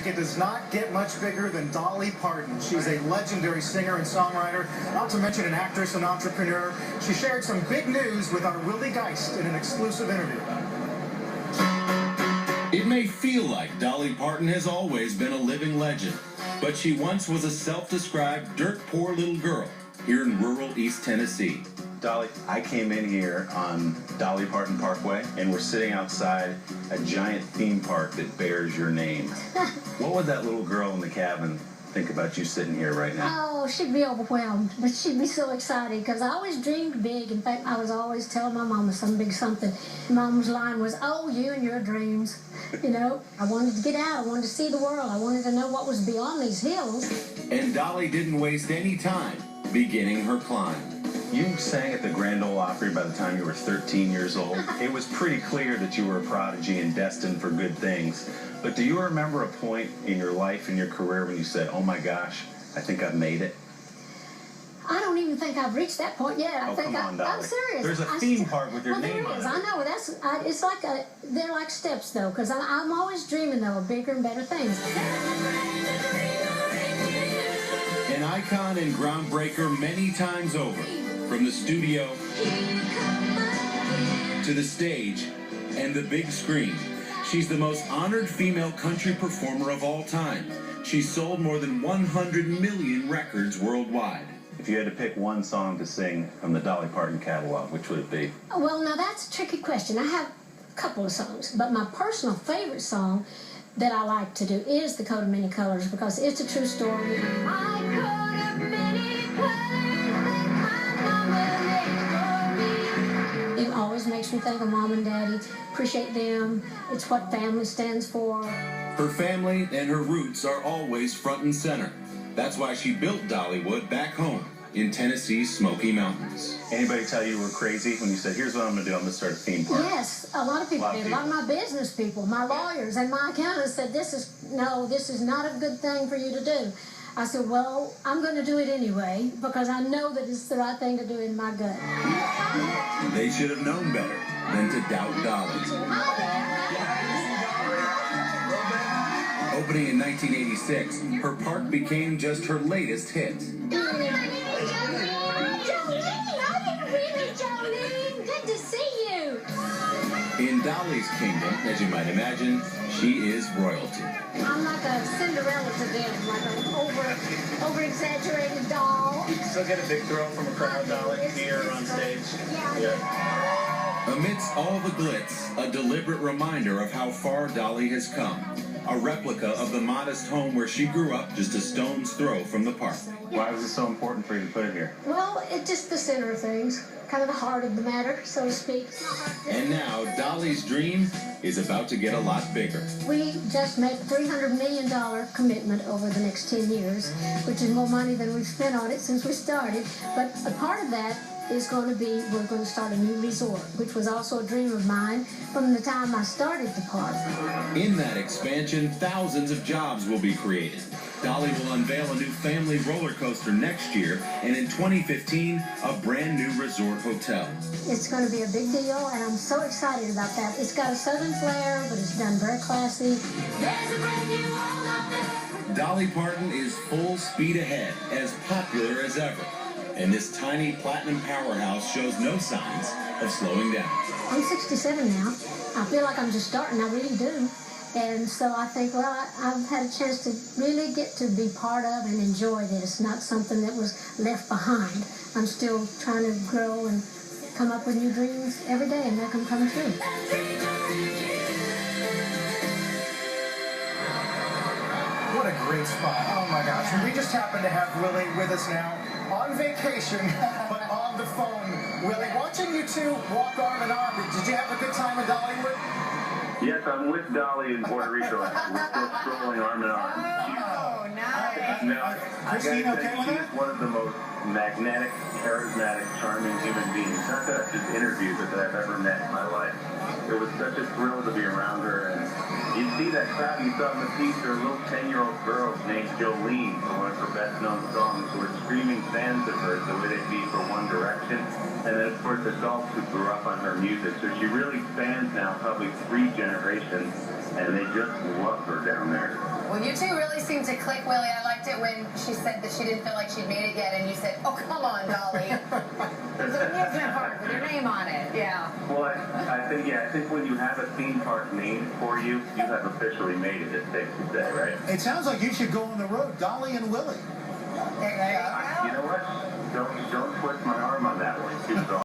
It does not get much bigger than Dolly Parton. She's a legendary singer and songwriter, not to mention an actress and entrepreneur. She shared some big news with our Willie Geist in an exclusive interview. It may feel like Dolly Parton has always been a living legend, but she once was a self-described dirt poor little girl here in rural East Tennessee. Dolly, I came in here on Dolly Parton Parkway, and we're sitting outside a giant theme park that bears your name. What would that little girl in the cabin think about you sitting here right now? Oh, she'd be overwhelmed, but she'd be so excited because I always dreamed big. In fact, I was always telling my mama some big something. Mom's line was, "Oh, you and your dreams." You know, I wanted to get out. I wanted to see the world. I wanted to know what was beyond these hills. And Dolly didn't waste any time beginning her climb. You sang at the Grand Ole Opry by the time you were 13 years old. It was pretty clear that you were a prodigy and destined for good things. But do you remember a point in your life and your career when you said, "Oh my gosh, I think I've made it"? I don't even think I've reached that point yet. Come on, Dolly. I'm serious. There's a theme park with your name on it. on it. I know. It's like they're like steps, though, because I'm always dreaming, though, of bigger and better things. An icon and groundbreaker many times over. From the studio to the stage and the big screen, she's the most honored female country performer of all time. She's sold more than 100 million records worldwide. If you had to pick one song to sing from the Dolly Parton catalog, which would it be? Well, now that's a tricky question. I have a couple of songs, but my personal favorite song that I like to do is The Coat of Many Colors because it's a true story. I coat of many colors. It always makes me think of Mom and Daddy, appreciate them. It's what family stands for. Her family and her roots are always front and center. That's why she built Dollywood back home in Tennessee's Smoky Mountains. Anybody tell you you were crazy when you said, "Here's what I'm going to do, I'm going to start a theme park"? Yes, a lot of people did. A lot of my business people, my lawyers, and my accountants said, this is not a good thing for you to do. I said, well, I'm going to do it anyway because I know that it's the right thing to do in my gut. They should have known better than to doubt Dolly. Opening in 1986, her park became just her latest hit. In Dolly's kingdom, as you might imagine, she is royalty. I'm like a Cinderella to them, like an over-exaggerated doll. Still get a big thrill from a crowd, Dolly, here on stage? Yeah. Amidst all the glitz, a deliberate reminder of how far Dolly has come. A replica of the modest home where she grew up just a stone's throw from the park. Why was it so important for you to put it here? Well, it's just the center of things, kind of the heart of the matter, so to speak. And now, Dolly's dream is about to get a lot bigger. We just made a $300 million commitment over the next 10 years, which is more money than we've spent on it since we started. But a part of that is going to be, we're going to start a new resort, which was also a dream of mine from the time I started the park. In that expansion, thousands of jobs will be created. Dolly will unveil a new family roller coaster next year, and in 2015, a brand new resort hotel. It's going to be a big deal, and I'm so excited about that. It's got a southern flair, but it's done very classy. There's a brand new world out there. Dolly Parton is full speed ahead, as popular as ever. And this tiny platinum powerhouse shows no signs of slowing down. I'm 67 now. I feel like I'm just starting. I really do. And so I think, well, I've had a chance to really get to be part of and enjoy this, not something that was left behind. I'm still trying to grow and come up with new dreams every day and make them come true. What a great spot. Oh my gosh. And we just happen to have Willie with us now on vacation, but on the phone. Willie, watching you two walk arm in arm, did you have a good time in Dollywood? Yes, I'm with Dolly in Puerto Rico. We're still strolling arm in arm. Oh, nice. No, Christine, okay with that? She's one of the most magnetic, charismatic, charming human beings, not that I've just interviewed, but that I've ever met in my life. It was such a thrill to be around her, and you see that crowd you saw in the teaser, a little 10-year-old girl named Jolene for one of her best-known songs who were screaming fans of hers the way they'd be for One Direction, and then of course adults who grew up on her music. So she really spans now probably 3 generations, and they just love her down there. Well, you two really seem to click, Willie. I liked it when she said that she didn't feel like she'd made it yet, and you said, "Oh, come on, Dolly." There's an amusement park with your name on it. Yeah. Well, I think when you have a theme park named for you, you have officially made it, it's safe to say, right? It sounds like you should go on the road, Dolly and Willie. There you go. You know what? Don't twist my arm on that one.